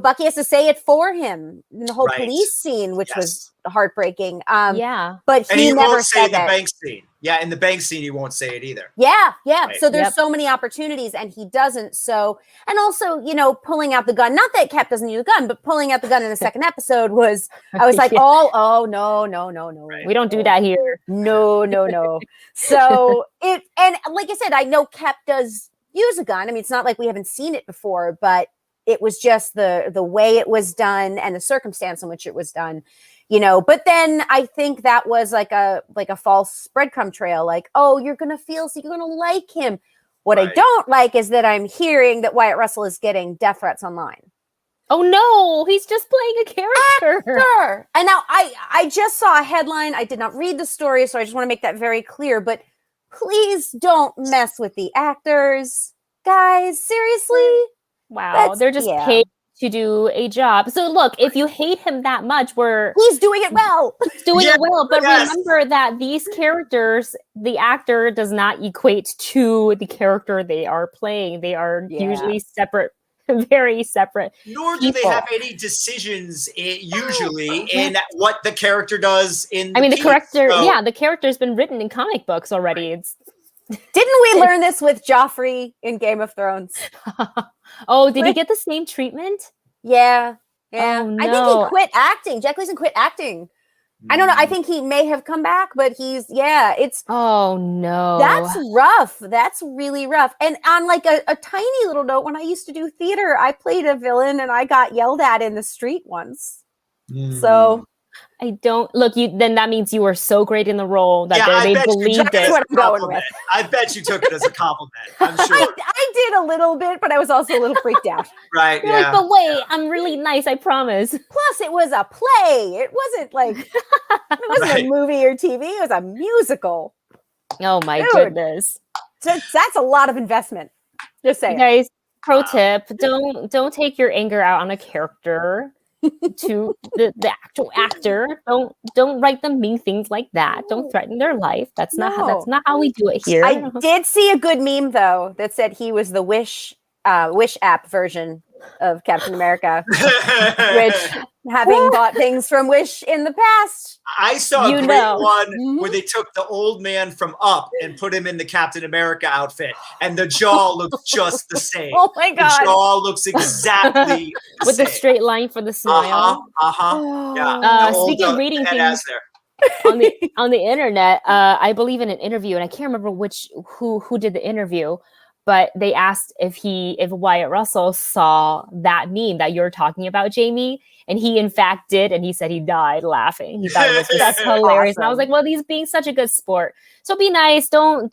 Bucky has to say it for him in the whole police scene, which was heartbreaking. But he never won't say said the that. bank scene. Yeah, in the bank scene, he won't say it either. Yeah. Right. So there's so many opportunities, and he doesn't. So, and also, pulling out the gun. Not that Cap doesn't use a gun, but pulling out the gun in the second episode was, I was like, oh, no. We don't do that here. No. So and like I said, I know Cap does use a gun. I mean, it's not like we haven't seen it before, but it was just the way it was done and the circumstance in which it was done, but then I think that was like a false breadcrumb trail. Like, oh, you're going to like him. What I don't like is that I'm hearing that Wyatt Russell is getting death threats online. Oh no, he's just playing a character. And now I just saw a headline. I did not read the story, so I just want to make that very clear, but please don't mess with the actors. Guys, seriously? Wow, they're just paid to do a job. So look, if you hate him that much, he's doing it well. But remember that these characters, the actor does not equate to the character they are playing. They are usually separate, very separate. Nor do they have any decisions usually in what the character does in the the character's been written in comic books already. Didn't we learn this with Joffrey in Game of Thrones? Oh, did he get the same treatment? Yeah. Oh, no. I think he quit acting. Jack Gleason quit acting. I don't know. I think he may have come back, but it's. Oh no. That's rough. That's really rough. And on like a tiny little note, when I used to do theater, I played a villain and I got yelled at in the street once. So. I don't then that means you were so great in the role that they believed it. That's what I'm going with. I bet you took it as a compliment. I'm sure. I did a little bit, but I was also a little freaked out. Right. You're like, but wait, I'm really nice, I promise. Plus, it was a play. It wasn't like a movie or TV. It was a musical. Oh my goodness. So that's a lot of investment. Just saying. Guys, pro tip: don't take your anger out on a character. To the actual actor, don't write them mean things like that. Don't threaten their life. That's not how we do it here. I did see a good meme though that said he was the Wish app version of Captain America, which having bought things from Wish in the past. I saw a great one where they took the old man from Up and put him in the Captain America outfit, and the jaw looks just the same. Oh my god! The jaw looks exactly the with same. The straight line for the smile. Yeah. Speaking of reading things on the internet, I believe in an interview, and I can't remember who did the interview. But they asked if Wyatt Russell saw that meme that you're talking about, Jami, and he in fact did, and he said he died laughing. He thought it was just hilarious. Awesome. And I was like, well, he's being such a good sport. So be nice. Don't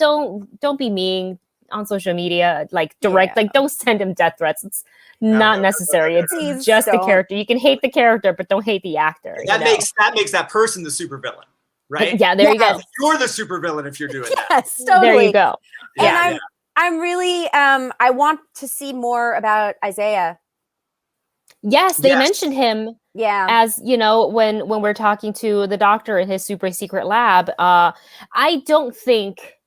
be mean on social media. Like direct, like don't send him death threats. It's not necessary. It's just the character. You can hate the character, but don't hate the actor. That makes that person the supervillain, right? Yeah, there you go. You're the supervillain if you're doing that. Yes, totally. There you go. And I'm really I want to see more about Isaiah. Yes, they mentioned him. Yeah. As when we're talking to the doctor in his super secret lab, I don't think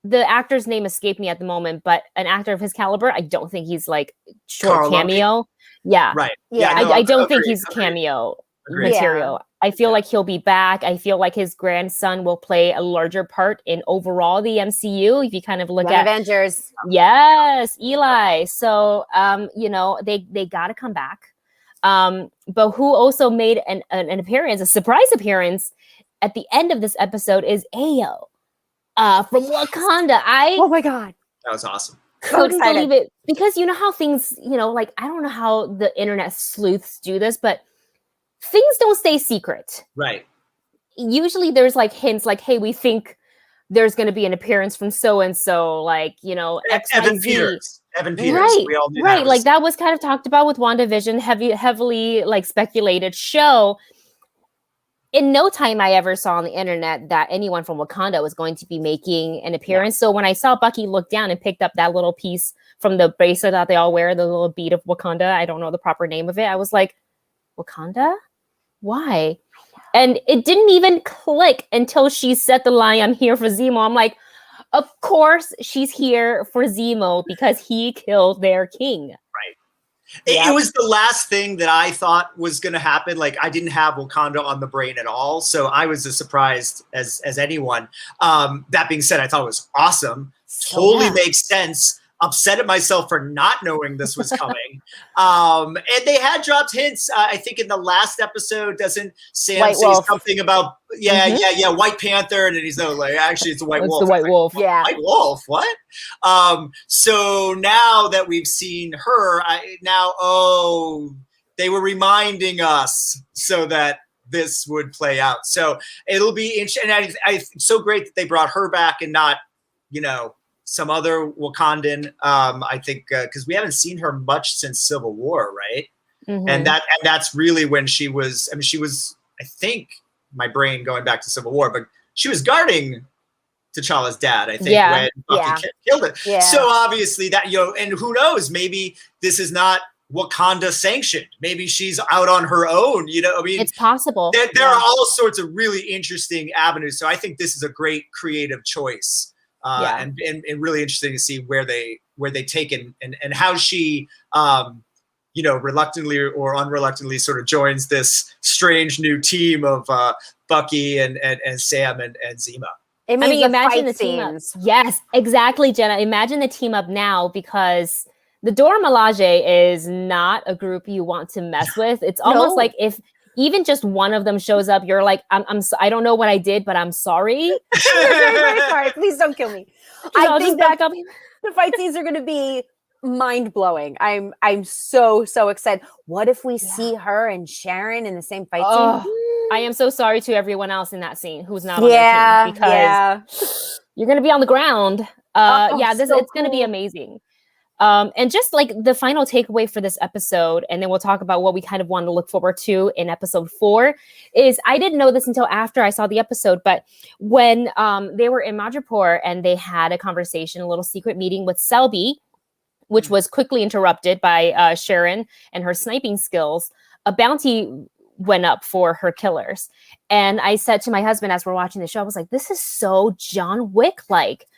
the actor's name escaped me at the moment, but an actor of his caliber, I don't think he's like short cameo. Yeah. Right. Yeah. I don't think he's cameo material. Yeah. I feel like he'll be back. I feel like his grandson will play a larger part in overall the MCU. If you kind of look at Avengers. Yes, Eli. So, they got to come back. But who also made an appearance, a surprise appearance at the end of this episode is Ayo from Wakanda. Oh my God. That was awesome. Couldn't believe it. Because you know how things, like, I don't know how the internet sleuths do this, but things don't stay secret. Right. usually there's like hints like, hey, we think there's going to be an appearance from so and so, like, you know, X, Y, Evan Z. Peters. Evan Peters. Right, We all knew right. that Like was- that was kind of talked about with WandaVision, heavily like speculated show. In no time I ever saw on the internet that anyone from Wakanda was going to be making an appearance. So when I saw Bucky look down and picked up that little piece from the bracelet that they all wear, the little bead of Wakanda, I don't know the proper name of it, I was like, Wakanda? Why? And it didn't even click until she said the line, I'm here for Zemo. I'm like, of course she's here for Zemo because he killed their king. It was the last thing that I thought was going to happen. Like, I didn't have Wakanda on the brain at all, so I was as surprised as anyone. That being said, I thought it was awesome. Totally makes sense. Upset at myself for not knowing this was coming. And they had dropped hints. I think in the last episode, doesn't Sam White say Wolf. something about White Panther, and then he's like, actually, it's a white wolf. The White Wolf. Yeah. White Wolf, what? So now that we've seen her, they were reminding us so that this would play out. So it'll be interesting. And it's so great that they brought her back and not, some other Wakandan. I think because we haven't seen her much since Civil War, right? Mm-hmm. And that's really when she was. I mean, she was. I think my brain going back to Civil War, but she was guarding T'Challa's dad, I think, when Bucky killed it. Yeah. So obviously that, and who knows, maybe this is not Wakanda sanctioned. Maybe she's out on her own, I mean, it's possible. There are all sorts of really interesting avenues. So I think this is a great creative choice. And really interesting to see where they take it and how she, reluctantly or unreluctantly sort of joins this strange new team of Bucky and Sam and Zemo. Imagine the team up. Yes, exactly, Jenna. Imagine the team up now, because the Dora Milaje is not a group you want to mess with. It's almost like if even just one of them shows up, you're like, I don't know what I did, but I'm sorry. We're very, very sorry. Please don't kill me. I think that the fight scenes are going to be mind-blowing. I'm so excited. What if we see her and Sharon in the same fight scene? I am so sorry to everyone else in that scene who's not on their team, because you're going to be on the ground. It's going to be amazing. And just like the final takeaway for this episode, and then we'll talk about what we kind of want to look forward to in episode 4, is I didn't know this until after I saw the episode, but when they were in Madripoor and they had a conversation, a little secret meeting with Selby, which was quickly interrupted by Sharon and her sniping skills, a bounty went up for her killers. And I said to my husband as we're watching the show, I was like, this is so John Wick-like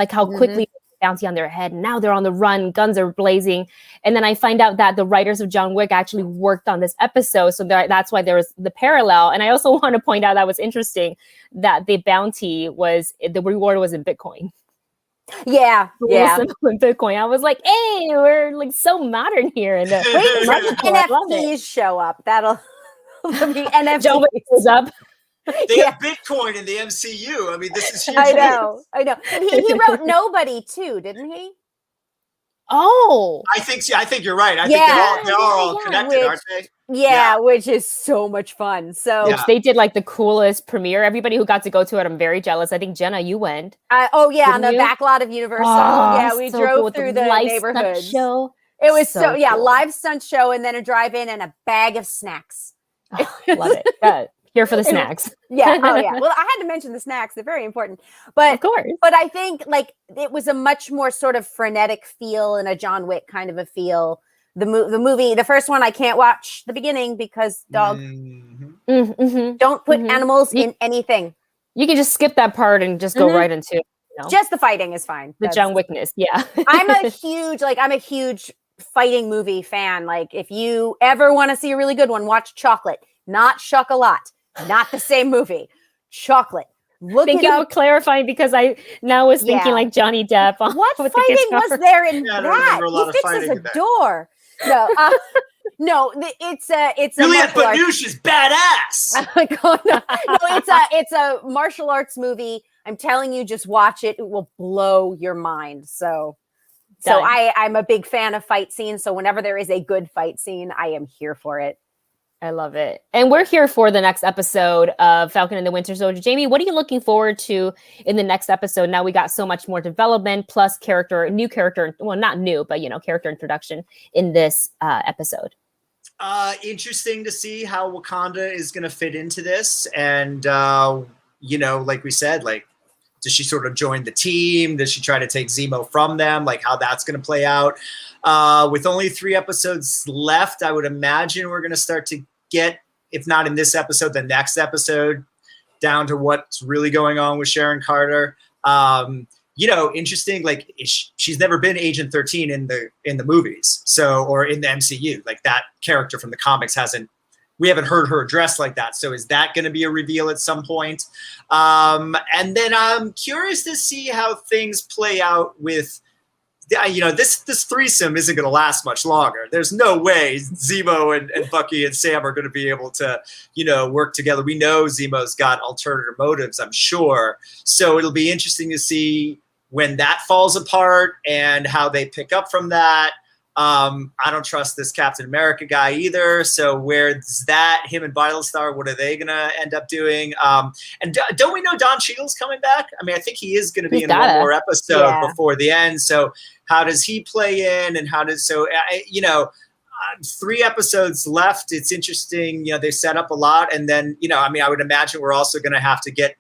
how quickly bounty on their head. And now they're on the run, guns are blazing. And then I find out that the writers of John Wick actually worked on this episode. So that's why there was the parallel. And I also want to point out that was interesting that the reward was in Bitcoin. Yeah. In Bitcoin. I was like, hey, we're like so modern here. And NFTs show up. That'll be NFTs. John Wick goes up. They have Bitcoin in the MCU. I mean, this is huge. I know. He wrote Nobody too, didn't he? Oh, I think you're right. I think they're all connected, aren't they? Yeah, which is so much fun. So they did like the coolest premiere. Everybody who got to go to it, I'm very jealous. I think Jenna, you went. On the back lot of Universal. We drove through the neighborhoods. Show. It was so cool. Live stunt show, and then a drive-in and a bag of snacks. Love it. Here for the snacks. Yeah. Well, I had to mention the snacks. They're very important. But of course. But I think it was a much more sort of frenetic feel and a John Wick kind of a feel. The movie, the first one, I can't watch the beginning because dog. Mm-hmm. Don't put animals in anything. You can just skip that part and just go right into just the fighting is fine. The John Wickness. Yeah. I'm a huge fighting movie fan. Like, if you ever want to see a really good one, watch Chocolate, not Chocolat. Not the same movie. Chocolate. Thank you for clarifying, because I now was thinking like Johnny Depp. What fighting was there in that? He fixes a door. No, it's Juliette Binoche is badass. Oh my God, no, it's a martial arts movie. I'm telling you, just watch it. It will blow your mind. So I'm a big fan of fight scenes. So whenever there is a good fight scene, I am here for it. I love it. And we're here for the next episode of Falcon and the Winter Soldier. Jami, what are you looking forward to in the next episode? Now we got so much more development plus new character, well, not new, but, character introduction in this episode. Interesting to see how Wakanda is going to fit into this. And, like we said, like, does she sort of join the team? Does she try to take Zemo from them? Like how that's going to play out. With only 3 episodes left, I would imagine we're going to start to get, if not in this episode, the next episode, down to what's really going on with Sharon Carter. Interesting. Like she's never been Agent 13 in the movies, or in the MCU. Like that character from the comics we haven't heard her addressed like that. So is that going to be a reveal at some point? And then I'm curious to see how things play out with, this threesome isn't going to last much longer. There's no way Zemo and Bucky and Sam are going to be able to, work together. We know Zemo's got alternative motives, I'm sure. So it'll be interesting to see when that falls apart and how they pick up from that. I don't trust this Captain America guy either. So where's that? Him and Battlestar, what are they going to end up doing? And don't we know Don Cheadle's coming back? I mean, I think he is going to be in one more episode before the end. So how does he play in? And 3 episodes left. It's interesting. They set up a lot. And then, I would imagine we're also going to have to get,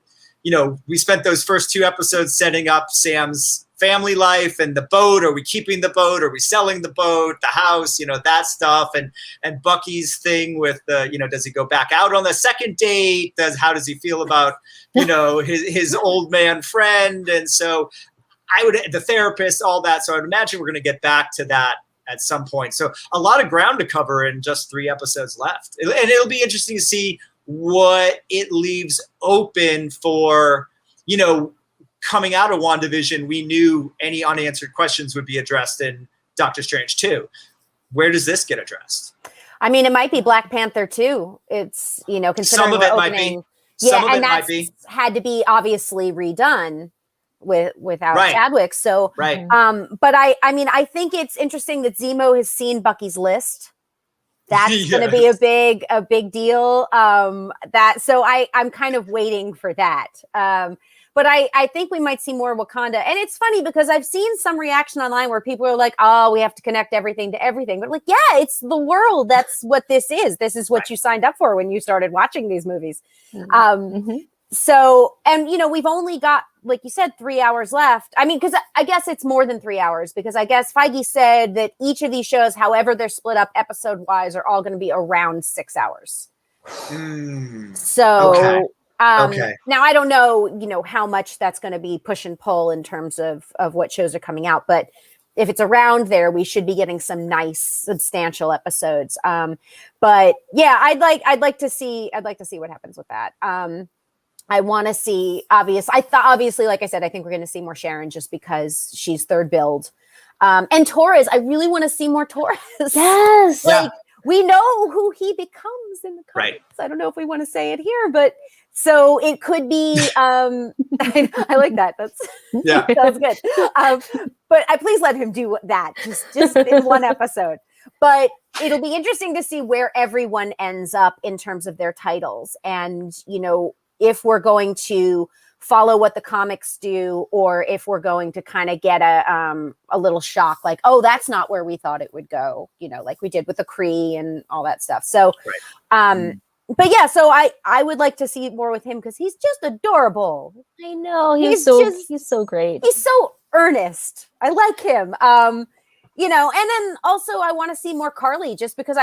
we spent those first 2 episodes setting up Sam's family life and the boat. Are we keeping the boat? Are we selling the boat, the house, that stuff? And Bucky's thing with does he go back out on the second date? How does he feel about, his old man friend? And so the therapist, all that. So I'd imagine we're going to get back to that at some point. So a lot of ground to cover in just 3 episodes left. And it'll be interesting to see what it leaves open for, coming out of WandaVision. We knew any unanswered questions would be addressed in Doctor Strange 2. Where does this get addressed? I mean, it might be Black Panther 2. It's, considering some of it might be. Some of it might be. Had to be obviously redone without Chadwick. So, right. But I think it's interesting that Zemo has seen Bucky's list. That's going to be a big deal. So I'm kind of waiting for that. But I think we might see more Wakanda. And it's funny because I've seen some reaction online where people are like, oh, we have to connect everything to everything. But like, yeah, it's the world. That's what this is. This is what you signed up for when you started watching these movies. So, and we've only got, like you said, 3 hours left. I mean, because I guess it's more than 3 hours, because I guess Feige said that each of these shows, however they're split up episode wise, are all going to be around 6 hours. So, now I don't know, how much that's going to be push and pull in terms of what shows are coming out, but if it's around there, we should be getting some nice, substantial episodes. But yeah, I'd like to see what happens with that. I want to see, obviously, like I said, I think we're going to see more Sharon just because she's third build. And Torres, I really want to see more Torres. Yes. We know who he becomes in the comics. Right. I don't know if we want to say it here, but so it could be, I like that. That's good. But please let him do that just in one episode. But it'll be interesting to see where everyone ends up in terms of their titles. And, if we're going to follow what the comics do, or if we're going to kind of get a little shock, like, oh, that's not where we thought it would go, like we did with the Kree and all that stuff. So, but yeah, so I would like to see more with him because he's just adorable. I know he's so great. He's so earnest. I like him. And then also I want to see more Carly, just because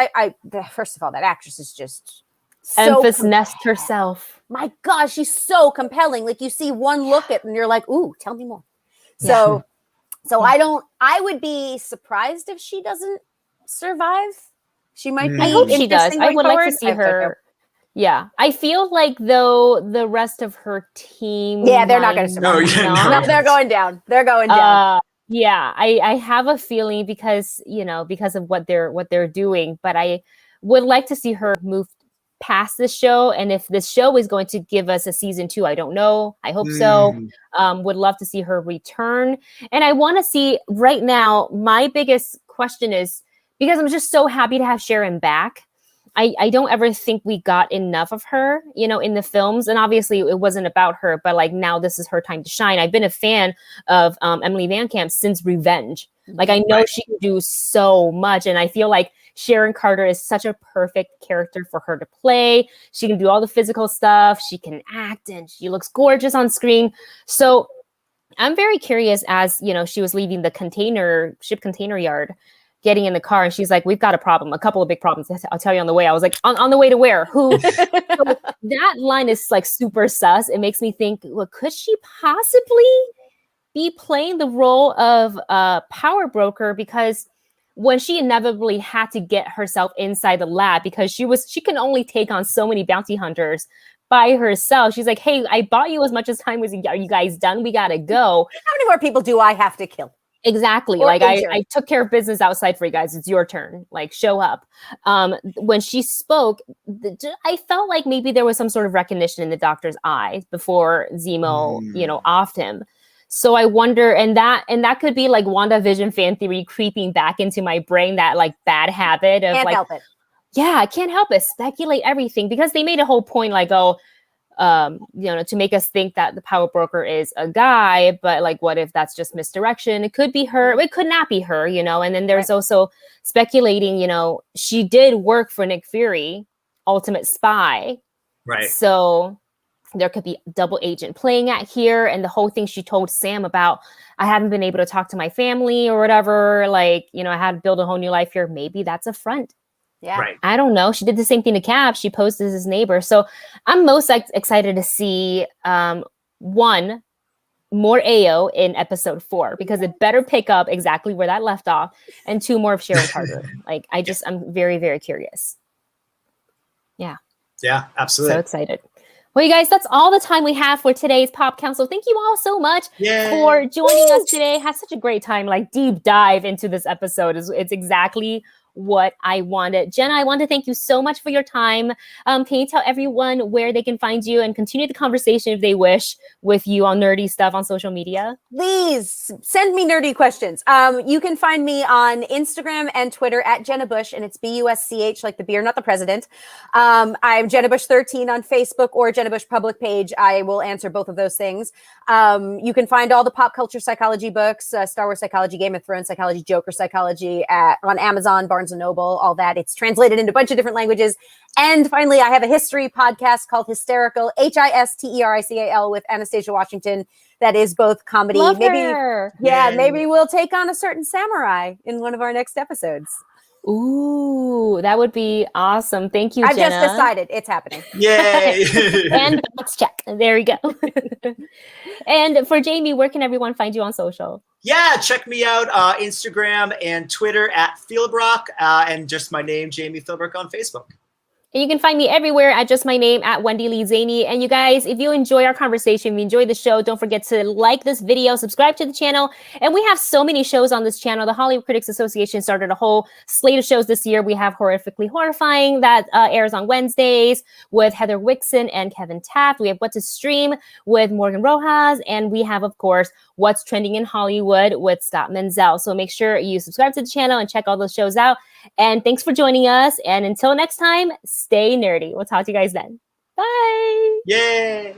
first of all, that actress is just so Emphas Nest herself. My gosh, she's so compelling. Like you see one look at and you're like, ooh, tell me more. So I would be surprised if she doesn't survive. She might be. I hope she does. I would like to see her. Yeah. I feel like though the rest of her team. Yeah, they're not going to survive. No, they're going down. They're going down. Yeah, I have a feeling because of what they're doing, but I would like to see her move past this show. And if this show is going to give us a season 2, I don't know. I hope so. Would love to see her return. And I want to see right now, my biggest question is, because I'm just so happy to have Sharon back. I don't ever think we got enough of her, you know, in the films. And obviously it wasn't about her, but like now this is her time to shine. I've been a fan of Emily Van Camp since Revenge. Like I know she can do so much. And I feel like Sharon Carter is such a perfect character for her to play. She can do all the physical stuff. She can act and she looks gorgeous on screen. So I'm very curious as, you know, she was leaving the ship container yard, getting in the car, and she's like, we've got a couple of big problems. I'll tell you on the way. I was like, on the way to where? Who? So that line is like super sus. It makes me think, well, could she possibly be playing the role of a power broker? Because when she inevitably had to get herself inside the lab, because she can only take on so many bounty hunters by herself. She's like, hey, I bought you as much as time. Are you guys done? We gotta go. How many more people do I have to kill? Exactly. Or like injured. I took care of business outside for you guys. It's your turn. Like, show up. When she spoke, I felt like maybe there was some sort of recognition in the doctor's eyes before Zemo, you know, offed him. So I wonder, and that could be like WandaVision fan theory creeping back into my brain, that like bad habit of Can't help it. Yeah, I can't help it. Speculate everything, because they made a whole point like, you know, to make us think that the power broker is a guy, but like, what if that's just misdirection? It could be her. It could not be her, you know? And then there's also speculating, you know, she did work for Nick Fury, Ultimate Spy. Right. So there could be double agent playing at here. And the whole thing she told Sam about, I haven't been able to talk to my family or whatever. Like, you know, I had to build a whole new life here. Maybe that's a front. Yeah. Right. I don't know. She did the same thing to Cap. She posed as his neighbor. So I'm most excited to see one more AO in episode 4, because it better pick up exactly where that left off, and 2 more of Sharon Carter. Like I'm very, very curious. Yeah. Yeah, absolutely. So excited. Well, you guys, that's all the time we have for today's Pop Council. Thank you all so much for joining us today. Had such a great time, like deep dive into this episode. It's exactly what I wanted. Jenna, I want to thank you so much for your time. Can you tell everyone where they can find you and continue the conversation if they wish with you on nerdy stuff on social media? Please send me nerdy questions. You can find me on Instagram and Twitter at Jenna Busch, and it's BUSCH, like the beer, not the president. I'm Jenna Busch 13 on Facebook or Jenna Busch public page. I will answer both of those things. You can find all the pop culture psychology books, Star Wars psychology, Game of Thrones psychology, Joker psychology on Amazon, Barnes & Noble, all that. It's translated into a bunch of different languages. And finally, I have a history podcast called Hysterical, Hysterical, with Anastasia Washington. That is both comedy. Love maybe, her. maybe we'll take on a certain samurai in one of our next episodes. Ooh, that would be awesome. Thank you, Jenna. I've just decided it's happening. Yay! And box check. There we go. And for Jami, where can everyone find you on social? Yeah, check me out Instagram and Twitter at Philbrick, and just my name, Jami Philbrick, on Facebook. And you can find me everywhere at just my name at Wendy Lee Szany. And you guys, if you enjoy our conversation, if you enjoy the show, don't forget to like this video, subscribe to the channel. And we have so many shows on this channel. The Hollywood Critics Association started a whole slate of shows this year. We have Horrifically Horrifying that airs on Wednesdays with Heather Wixson and Kevin Taft. We have What to Stream with Morgan Rojas. And we have, of course, What's Trending in Hollywood with Scott Menzel. So make sure you subscribe to the channel and check all those shows out. And thanks for joining us. And until next time, stay nerdy. We'll talk to you guys then. Bye. Yay!